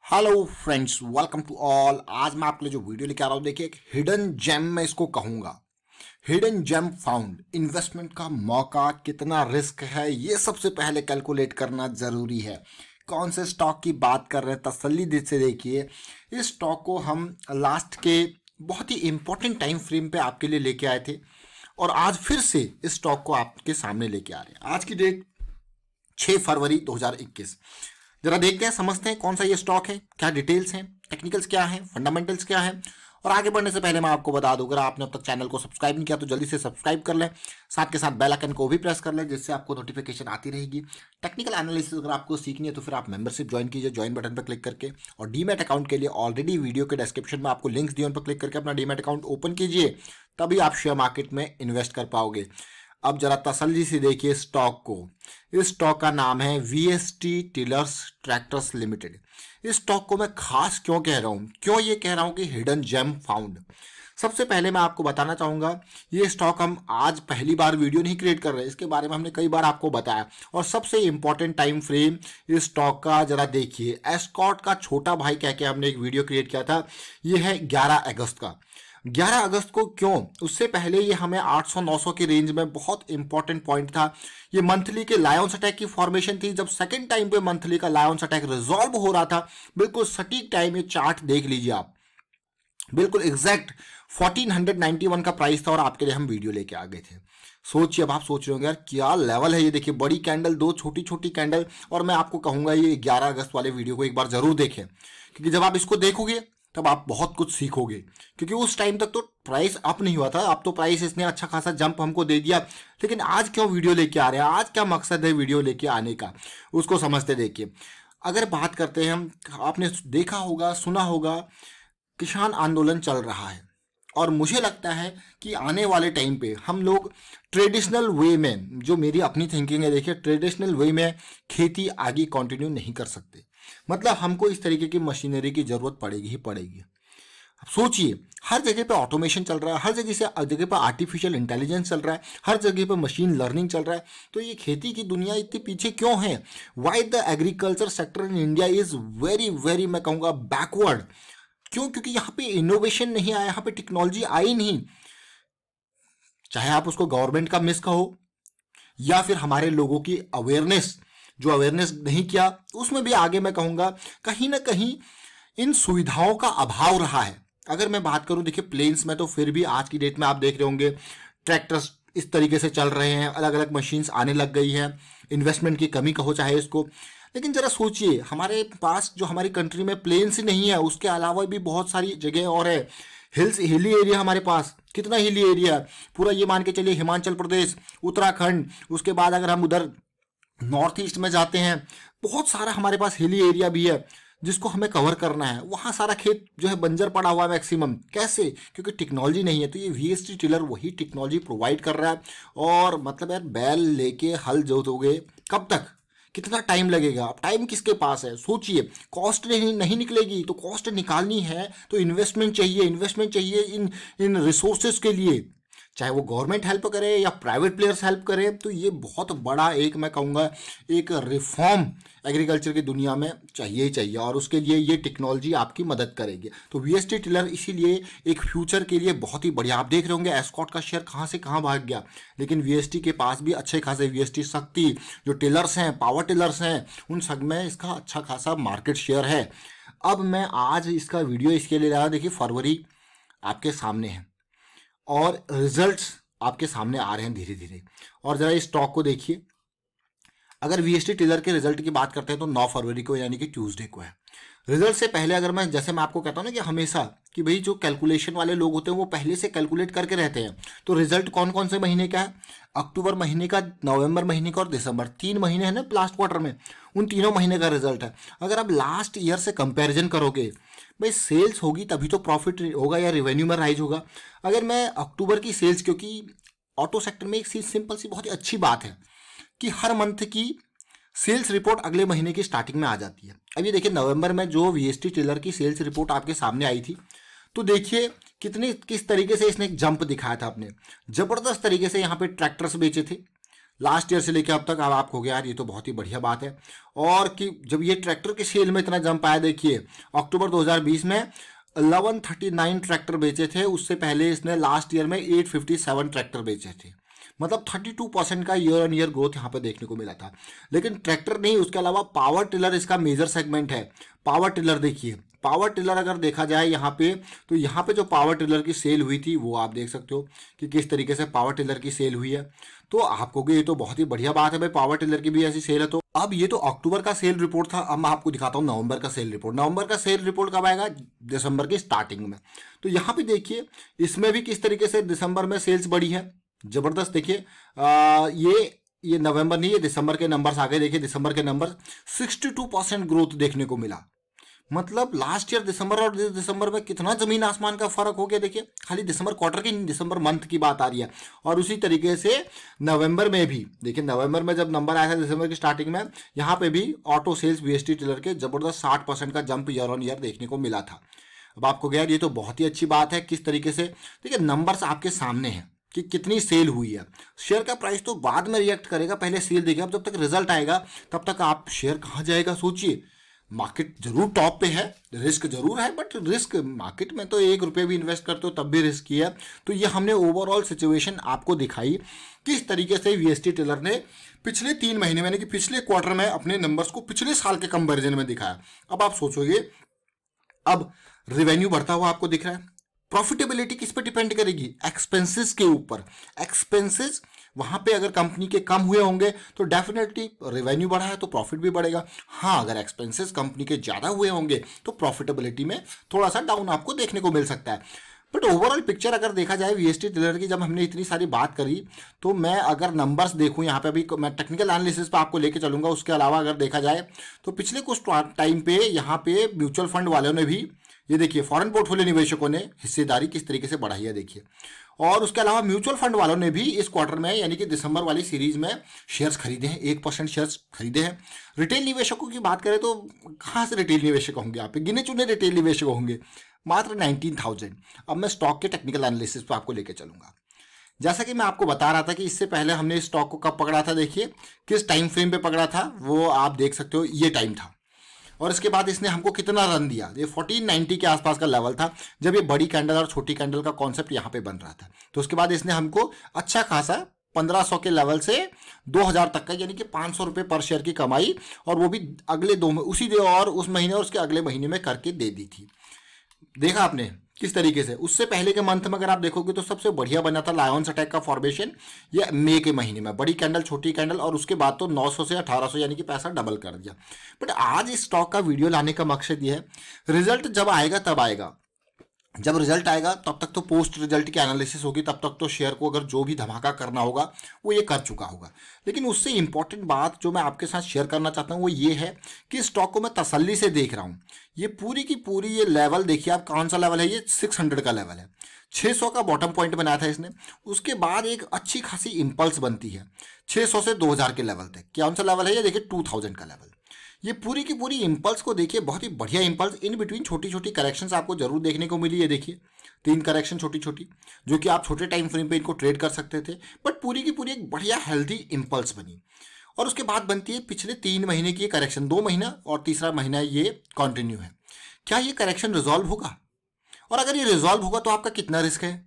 Hello friends, welcome to all. आज मैं आपके लिए जो वीडियो लेके आ रहा हूँ, देखिए एक हिडन जेम मैं इसको कहूंगा। Hidden GeM found. इन्वेस्टमेंट का मौका, कितना रिस्क है, ये सबसे पहले कैलकुलेट करना जरूरी है। कौन से स्टॉक की बात कर रहे हैं, तसल्ली दिल से देखिए। इस स्टॉक को हम लास्ट के बहुत ही इंपॉर्टेंट टाइम फ्रेम पे आपके लिए लेके आए थे और आज फिर से इस स्टॉक को आपके सामने लेके आ रहे हैं। आज की डेट 6 फरवरी 2021। जरा देखते हैं, समझते हैं कौन सा ये स्टॉक है, क्या डिटेल्स हैं, टेक्निकल्स क्या है, फंडामेंटल्स क्या है। और आगे बढ़ने से पहले मैं आपको बता दूं, अगर आपने अब तक चैनल को सब्सक्राइब नहीं किया तो जल्दी से सब्सक्राइब कर लें, साथ के साथ बेल आइकन को भी प्रेस कर लें जिससे आपको नोटिफिकेशन आती रहेगी। टेक्निकल एनालिसिस अगर आपको सीखनी है तो फिर आप मेंबरशिप ज्वाइन कीजिए, ज्वाइन बटन पर क्लिक करके। और डीमैट अकाउंट के लिए ऑलरेडी वीडियो के डिस्क्रिप्शन में आपको लिंक्स दिए, उन पर क्लिक करके अपना डीमैट अकाउंट ओपन कीजिए, तभी आप शेयर मार्केट में इन्वेस्ट कर पाओगे। अब जरा तसल्ली से देखिए स्टॉक को। इस स्टॉक का नाम है वीएसटी टिलर्स ट्रैक्टर्स लिमिटेड। इस स्टॉक को मैं खास क्यों कह रहा हूं, क्यों ये कह रहा हूं कि हिडन जेम फाउंड। सबसे पहले मैं आपको बताना चाहूंगा, ये स्टॉक हम आज पहली बार वीडियो नहीं क्रिएट कर रहे, इसके बारे में हमने कई बार आपको बताया। और सबसे इंपॉर्टेंट टाइम फ्रेम इस स्टॉक का जरा देखिए। एस्कॉट का छोटा भाई कह के हमने एक वीडियो क्रिएट किया था, ये है 11 अगस्त का। 11 अगस्त को क्यों, उससे पहले ये हमें 800-900 की रेंज में बहुत इंपॉर्टेंट पॉइंट था। ये मंथली के लायंस अटैक की फॉर्मेशन थी, जब सेकंड टाइम पे मंथली का लायंस अटैक रिजॉल्व हो रहा था। बिल्कुल सटीक टाइम, ये चार्ट देख लीजिए आप, बिल्कुल एग्जैक्ट 1491 का प्राइस था और आपके लिए हम वीडियो लेके आ गए थे। सोचिए, अब आप सोच रहे होंगे यार क्या लेवल है ये। देखिए बड़ी कैंडल, दो छोटी छोटी कैंडल। और मैं आपको कहूंगा ये 11 अगस्त वाले वीडियो को एक बार जरूर देखें, क्योंकि जब आप इसको देखोगे तब आप बहुत कुछ सीखोगे। क्योंकि उस टाइम तक तो प्राइस अप नहीं हुआ था, अब तो प्राइस इसने अच्छा खासा जंप हमको दे दिया। लेकिन आज क्यों वीडियो लेके आ रहे हैं, आज क्या मकसद है वीडियो लेके आने का, उसको समझते। देखिए अगर बात करते हैं हम, आपने देखा होगा, सुना होगा, किसान आंदोलन चल रहा है। और मुझे लगता है कि आने वाले टाइम पे हम लोग ट्रेडिशनल वे में, जो मेरी अपनी थिंकिंग है, देखिए ट्रेडिशनल वे में खेती आगे कंटिन्यू नहीं कर सकते। मतलब हमको इस तरीके की मशीनरी की जरूरत पड़ेगी ही पड़ेगी। अब सोचिए, हर जगह पे ऑटोमेशन चल रहा है, हर जगह पे आर्टिफिशियल इंटेलिजेंस चल रहा है, हर जगह पे मशीन लर्निंग चल रहा है। तो ये खेती की दुनिया इतनी पीछे क्यों है? Why the agriculture sector in India is very very, मैं कहूँगा, बैकवर्ड। क्यों? क्योंकि यहाँ पे इनोवेशन नहीं आया, यहाँ पे टेक्नोलॉजी आई नहीं। चाहे आप उसको गवर्नमेंट का मिस कहो या फिर हमारे लोगों की अवेयरनेस, जो अवेयरनेस नहीं किया, उसमें भी आगे मैं कहूँगा कहीं ना कहीं इन सुविधाओं का अभाव रहा है। अगर मैं बात करूं, देखिए प्लेन्स में तो फिर भी आज की डेट में आप देख रहे होंगे ट्रैक्टर्स इस तरीके से चल रहे हैं, अलग अलग मशीन्स आने लग गई हैं। इन्वेस्टमेंट की कमी कहो चाहे इसको, लेकिन जरा सोचिए, हमारे पास जो हमारी कंट्री में प्लेन्स ही नहीं है, उसके अलावा भी बहुत सारी जगह और है। हिली एरिया हमारे पास, कितना हिली एरिया है पूरा, ये मान के चलिए हिमाचल प्रदेश, उत्तराखंड। उसके बाद अगर हम उधर नॉर्थ ईस्ट में जाते हैं, बहुत सारा हमारे पास हिली एरिया भी है जिसको हमें कवर करना है। वहाँ सारा खेत जो है बंजर पड़ा हुआ है मैक्सिमम। कैसे? क्योंकि टेक्नोलॉजी नहीं है। तो ये वीएसटी टिलर वही टेक्नोलॉजी प्रोवाइड कर रहा है। और मतलब यार, बैल लेके हल जोतोगे कब तक, कितना टाइम लगेगा? अब टाइम किसके पास है? सोचिए, कॉस्ट नहीं निकलेगी। तो कॉस्ट निकालनी है तो इन्वेस्टमेंट चाहिए, इन्वेस्टमेंट चाहिए इन रिसोर्सेज के लिए, चाहे वो गवर्नमेंट हेल्प करे या प्राइवेट प्लेयर्स हेल्प करे। तो ये बहुत बड़ा एक, मैं कहूँगा, एक रिफॉर्म एग्रीकल्चर की दुनिया में चाहिए ही चाहिए, और उसके लिए ये टेक्नोलॉजी आपकी मदद करेगी। तो वीएसटी टिलर इसीलिए एक फ्यूचर के लिए बहुत ही बढ़िया। आप देख रहे होंगे एस्कॉट का शेयर कहाँ से कहाँ भाग गया, लेकिन वीएसटी के पास भी अच्छे खासे, वीएसटी शक्ति जो टिलर्स हैं, पावर टिलर्स हैं, उन सब में इसका अच्छा खासा मार्केट शेयर है। अब मैं आज इसका वीडियो इसके लिए लाया, देखिए फरवरी आपके सामने है और रिजल्ट्स आपके सामने आ रहे हैं धीरे धीरे। और जरा इस स्टॉक को देखिए। अगर वीएसटी टिलर के रिजल्ट की बात करते हैं तो 9 फरवरी को, यानी कि ट्यूसडे को है। रिजल्ट से पहले अगर मैं, जैसे मैं आपको कहता हूं ना कि हमेशा कि भाई जो कैलकुलेशन वाले लोग होते हैं वो पहले से कैलकुलेट करके रहते हैं। तो रिजल्ट कौन कौन से महीने का है? अक्टूबर महीने का, नवंबर महीने का और दिसंबर, 3 महीने है ना लास्ट क्वार्टर में, उन तीनों महीने का रिजल्ट है। अगर आप लास्ट ईयर से कंपेरिजन करोगे, भाई सेल्स होगी तभी तो प्रॉफिट होगा या रेवेन्यू में राइज होगा। अगर मैं अक्टूबर की सेल्स, क्योंकि ऑटो सेक्टर में एक सिंपल सी बहुत ही अच्छी बात है कि हर मंथ की सेल्स रिपोर्ट अगले महीने की स्टार्टिंग में आ जाती है। अब ये देखिए नवंबर में जो वीएसटी टिलर की सेल्स रिपोर्ट आपके सामने आई थी, तो देखिए किस तरीके से इसने एक जंप दिखाया था अपने, जबरदस्त तरीके से यहाँ पे ट्रैक्टर्स बेचे थे, लास्ट ईयर से लेकर अब तक। अब आपको हो गया यार ये तो बहुत ही बढ़िया बात है। और कि जब ये ट्रैक्टर की सेल में इतना जंप आया, देखिए अक्टूबर 2020 में 1139 ट्रैक्टर बेचे थे, उससे पहले इसने लास्ट ईयर में 857 ट्रैक्टर बेचे थे। मतलब 32% का ईयर ऑन ईयर ग्रोथ यहाँ पे देखने को मिला था। लेकिन ट्रैक्टर नहीं, उसके अलावा पावर टिलर इसका मेजर सेगमेंट है। पावर टिलर देखिए, पावर टिलर अगर देखा जाए यहाँ पे, तो यहाँ पे जो पावर टिलर की सेल हुई थी वो आप देख सकते हो कि किस तरीके से पावर टिलर की सेल हुई है। तो आपको ये तो बहुत ही बढ़िया बात है भाई, पावर टिलर की भी ऐसी सेल है। तो अब ये तो अक्टूबर का सेल रिपोर्ट था, अब मैं आपको दिखाता हूँ नवंबर का सेल रिपोर्ट। नवंबर का सेल रिपोर्ट कब आएगा? दिसंबर की स्टार्टिंग में। तो यहाँ पे देखिए इसमें भी किस तरीके से दिसंबर में सेल्स बढ़ी है, जबरदस्त। देखिए ये नवंबर नहीं, ये दिसंबर के नंबर्स आ गए। देखिए दिसंबर के नंबर 62% ग्रोथ देखने को मिला। मतलब लास्ट ईयर दिसंबर और दिसंबर में कितना जमीन आसमान का फर्क हो गया। देखिए खाली दिसंबर क्वार्टर की, दिसंबर मंथ की बात आ रही है। और उसी तरीके से नवंबर में भी देखिए, नवंबर में जब नंबर आया था दिसंबर की स्टार्टिंग में, यहाँ पे भी ऑटो सेल्स वीएसटी टिलर के जबरदस्त 60% का जंप ईयर ऑन ईयर देखने को मिला था। अब आपको गया ये तो बहुत ही अच्छी बात है। किस तरीके से देखिए नंबर्स आपके सामने हैं कि कितनी सेल हुई है। शेयर का प्राइस तो बाद में रिएक्ट करेगा, पहले सेल देखिए। अब जब तक रिजल्ट आएगा तब तक आप शेयर कहाँ जाएगा सोचिए। मार्केट जरूर टॉप पे है, रिस्क जरूर है, बट रिस्क मार्केट में तो 1 रुपये भी इन्वेस्ट करते हो तब भी रिस्क ही है। तो ये हमने ओवरऑल सिचुएशन आपको दिखाई किस तरीके से वीएसटी टिलर ने पिछले 3 महीने में, यानी कि पिछले क्वार्टर में अपने नंबर्स को पिछले साल के कंपैरिजन में दिखाया। अब आप सोचोगे, अब रेवेन्यू बढ़ता हुआ आपको दिख रहा है। प्रॉफिटेबिलिटी किस पे डिपेंड करेगी? एक्सपेंसेस के ऊपर। एक्सपेंसेस वहां पे अगर कंपनी के कम हुए होंगे तो डेफिनेटली रेवेन्यू बढ़ा है तो प्रॉफिट भी बढ़ेगा। हाँ, अगर एक्सपेंसेस कंपनी के ज्यादा हुए होंगे तो प्रॉफिटेबिलिटी में थोड़ा सा डाउन आपको देखने को मिल सकता है। बट ओवरऑल पिक्चर अगर देखा जाए वीएसटी टिलर की, जब हमने इतनी सारी बात करी, तो मैं अगर नंबर्स देखूं यहाँ पे, अभी मैं टेक्निकल एनालिसिस पे आपको लेके चलूंगा। उसके अलावा अगर देखा जाए तो पिछले कुछ टाइम पे यहाँ पे म्यूचुअल फंड वालों ने भी, ये देखिए फॉरेन पोर्टफोलियो निवेशकों ने हिस्सेदारी किस तरीके से बढ़ाई है देखिए। और उसके अलावा म्यूचुअल फंड वालों ने भी इस क्वार्टर में, यानी कि दिसंबर वाली सीरीज में शेयर्स खरीदे हैं, 1% शेयर्स खरीदे हैं। रिटेल निवेशकों की बात करें तो कहाँ से रिटेल निवेशक होंगे? आप गिने चुने रिटेल निवेशक होंगे, मात्र 19,000। अब मैं स्टॉक के टेक्निकल एनालिसिस पर आपको लेकर चलूंगा। जैसा कि मैं आपको बता रहा था कि इससे पहले हमने इस स्टॉक को कब पकड़ा था, देखिए किस टाइम फ्रेम पे पकड़ा था, वो आप देख सकते हो, ये टाइम था। और इसके बाद इसने हमको कितना रन दिया? ये 1490 के आसपास का लेवल था जब ये बड़ी कैंडल और छोटी कैंडल का कॉन्सेप्ट यहाँ पे बन रहा था। तो उसके बाद इसने हमको अच्छा खासा 1500 के लेवल से 2000 तक का, यानी कि 500 रुपये पर शेयर की कमाई, और वो भी अगले उसी और उस महीने और उसके अगले महीने में करके दे दी थी। देखा आपने किस तरीके से? उससे पहले के मंथ में अगर आप देखोगे तो सबसे बढ़िया बना था लायंस अटैक का फॉर्मेशन, ये मई के महीने में, बड़ी कैंडल छोटी कैंडल, और उसके बाद तो 900 से 1800, यानी कि पैसा डबल कर दिया। बट आज इस स्टॉक का वीडियो लाने का मकसद ये है, रिजल्ट जब आएगा तब आएगा। जब रिजल्ट आएगा तब तक तो पोस्ट रिजल्ट की एनालिसिस होगी, तब तक तो शेयर को अगर जो भी धमाका करना होगा वो ये कर चुका होगा। लेकिन उससे इंपॉर्टेंट बात जो मैं आपके साथ शेयर करना चाहता हूँ वो ये है कि स्टॉक को मैं तसल्ली से देख रहा हूँ। ये पूरी की पूरी ये लेवल देखिए आप, कौन सा लेवल है? ये 600 का लेवल है। 600 का बॉटम पॉइंट बनाया था इसने, उसके बाद एक अच्छी खासी इंपल्स बनती है 600 से 2000 के लेवल तक। कौन सा लेवल है ये? देखिए 2000 का लेवल। ये पूरी की पूरी इंपल्स को देखिए, बहुत ही बढ़िया इंपल्स। इन बिटवीन छोटी छोटी करेक्शंस आपको जरूर देखने को मिली है। देखिए 3 करेक्शन छोटी छोटी, जो कि आप छोटे टाइम फ्रेम पे इनको ट्रेड कर सकते थे, बट पूरी की पूरी एक बढ़िया हेल्दी इंपल्स बनी। और उसके बाद बनती है पिछले 3 महीने की करेक्शन, 2 महीना और तीसरा महीना ये कंटिन्यू है। क्या ये करेक्शन रिजॉल्व होगा? और अगर ये रिजॉल्व होगा तो आपका कितना रिस्क है?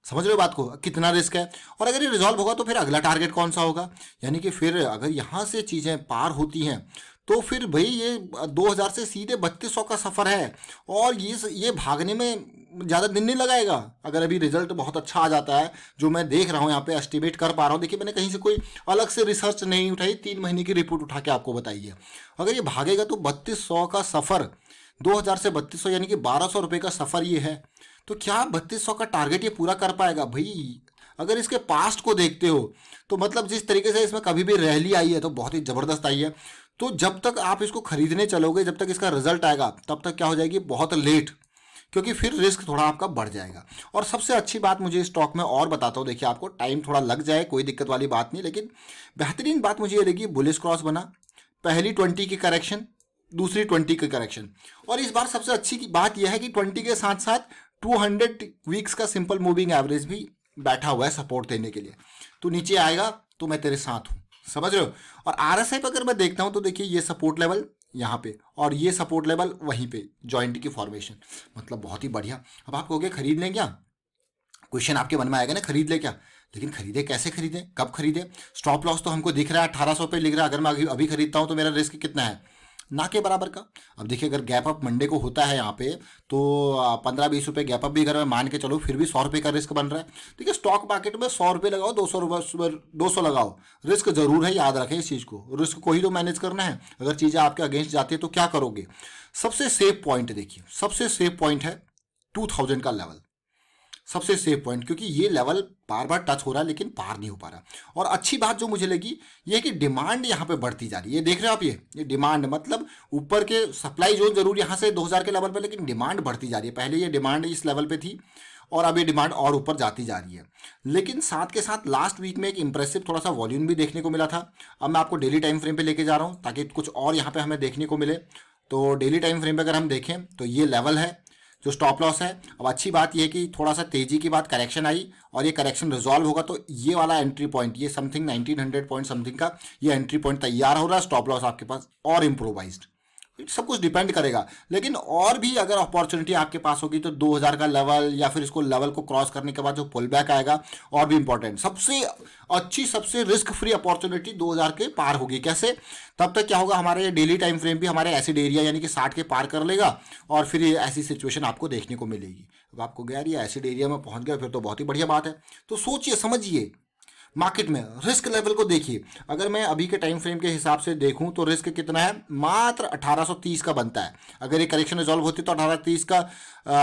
समझ रहे हो बात को, कितना रिस्क है? और अगर ये रिजॉल्व होगा तो फिर अगला टारगेट कौन सा होगा? यानी कि फिर अगर यहाँ से चीज़ें पार होती हैं तो फिर भाई ये 2000 से सीधे 3200 का सफ़र है, और ये भागने में ज़्यादा दिन नहीं लगाएगा। अगर अभी रिजल्ट बहुत अच्छा आ जाता है, जो मैं देख रहा हूँ यहाँ पे एस्टिमेट कर पा रहा हूँ। देखिए मैंने कहीं से कोई अलग से रिसर्च नहीं उठाई, 3 महीने की रिपोर्ट उठा के आपको बताई है। अगर ये भागेगा तो 3200 का सफ़र, 2000 से 3200 यानी कि 1200 रुपये का सफ़र ये है। तो क्या 3200 का टारगेट ये पूरा कर पाएगा? भाई अगर इसके पास्ट को देखते हो तो मतलब जिस तरीके से इसमें कभी भी रैली आई है तो बहुत ही ज़बरदस्त आई है। तो जब तक आप इसको खरीदने चलोगे, जब तक इसका रिजल्ट आएगा, तब तक क्या हो जाएगी? बहुत लेट, क्योंकि फिर रिस्क थोड़ा आपका बढ़ जाएगा। और सबसे अच्छी बात मुझे इस स्टॉक में और बताता हूँ, देखिए आपको टाइम थोड़ा लग जाए कोई दिक्कत वाली बात नहीं, लेकिन बेहतरीन बात मुझे ये लगी, बुलिश क्रॉस बना, पहली 20 की करेक्शन, दूसरी 20 की करेक्शन, और इस बार सबसे अच्छी की बात यह है कि 20 के साथ साथ 200 वीक्स का सिंपल मूविंग एवरेज भी बैठा हुआ है सपोर्ट देने के लिए। तो नीचे आएगा तो मैं तेरे साथ हूँ, समझ रहे हो। और RSI पे अगर मैं देखता हूँ तो देखिए ये सपोर्ट लेवल यहाँ पे और ये सपोर्ट लेवल वहीं पे, जॉइंट की फॉर्मेशन, मतलब बहुत ही बढ़िया। अब आप कहोगे खरीद लें क्या, क्वेश्चन आपके मन में आएगा ना, खरीद ले क्या, लेकिन खरीदे कैसे, खरीदे कब खरीदे। स्टॉप लॉस तो हमको दिख रहा है 1800 पे लिख रहा है, अगर मैं अभी खरीदता हूँ तो मेरा रिस्क कितना है, ना के बराबर का। अब देखिए अगर गैप अप मंडे को होता है यहाँ पे तो 15-20 रुपये गैप अप भी अगर मैं मान के चलो, फिर भी 100 रुपये का रिस्क बन रहा है। देखिए स्टॉक मार्केट में 100 रुपये लगाओ, 200 लगाओ, रिस्क जरूर है, याद रखें इस चीज़ को, रिस्क को ही तो मैनेज करना है। अगर चीज़ें आपके अगेंस्ट जाती है तो क्या करोगे। सबसे सेफ पॉइंट देखिए, सबसे सेफ पॉइंट है 2000 का लेवल, सबसे सेफ पॉइंट, क्योंकि ये लेवल बार बार टच हो रहा है लेकिन पार नहीं हो पा रहा। और अच्छी बात जो मुझे लगी ये कि डिमांड यहाँ पे बढ़ती जा रही है, ये देख रहे हो आप, ये डिमांड मतलब ऊपर के सप्लाई जोन जरूर यहाँ से 2000 के लेवल पे, लेकिन डिमांड बढ़ती जा रही है। पहले ये डिमांड इस लेवल पे थी और अब ये डिमांड और ऊपर जाती जा रही है। लेकिन साथ के साथ लास्ट वीक में एक इंप्रेसिव थोड़ा सा वॉल्यूम भी देखने को मिला था। अब मैं आपको डेली टाइम फ्रेम पे लेके जा रहा हूँ ताकि कुछ और यहाँ पे हमें देखने को मिले। तो डेली टाइम फ्रेम पे अगर हम देखें तो ये लेवल है जो स्टॉप लॉस है। अब अच्छी बात यह है कि थोड़ा सा तेजी के बाद करेक्शन आई और ये करेक्शन रिजॉल्व होगा तो ये वाला एंट्री पॉइंट, ये समथिंग 1900 पॉइंट समथिंग का ये एंट्री पॉइंट तैयार हो रहा है। स्टॉप लॉस आपके पास और इम्प्रोवाइज्ड, सब कुछ डिपेंड करेगा। लेकिन और भी अगर अपॉर्चुनिटी आपके पास होगी तो 2000 का लेवल या फिर इसको लेवल को क्रॉस करने के बाद जो पुल बैक आएगा और भी इंपॉर्टेंट, सबसे अच्छी सबसे रिस्क फ्री अपॉर्चुनिटी 2000 के पार होगी। कैसे, तब तक क्या होगा, हमारे ये डेली टाइम फ्रेम भी हमारे एसिड एरिया यानी कि 60 के पार कर लेगा और फिर ये ऐसी सिचुएशन आपको देखने को मिलेगी। अब आपको यार ये एसिड एरिया में पहुंच गया फिर तो बहुत ही बढ़िया बात है। तो सोचिए समझिए, मार्केट में रिस्क लेवल को देखिए। अगर मैं अभी के टाइम फ्रेम के हिसाब से देखूं तो रिस्क कितना है, मात्र 1830 का बनता है। अगर ये करेक्शन रिजॉल्व होती तो 1830 का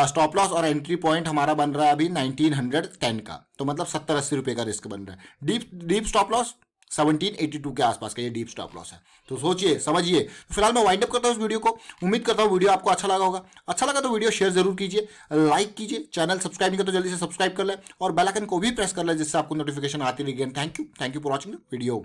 स्टॉप लॉस और एंट्री पॉइंट हमारा बन रहा है अभी 1910 का, तो मतलब 70-80 रुपये का रिस्क बन रहा है। डीप स्टॉप लॉस 1782 के आसपास का ये डीप स्टॉप लॉस है। तो सोचिए समझिए। तो फिलहाल मैं वाइंड अप करता हूँ इस वीडियो को। उम्मीद करता हूँ वीडियो आपको अच्छा लगा होगा। अच्छा लगा तो वीडियो शेयर जरूर कीजिए, लाइक कीजिए, चैनल सब्सक्राइब नहीं किया तो जल्दी से सब्सक्राइब कर ले और बेल आइकन को भी प्रेस कर ले जिससे आपको नोटिफिकेशन आती रहेगी। Thank you for watching the video.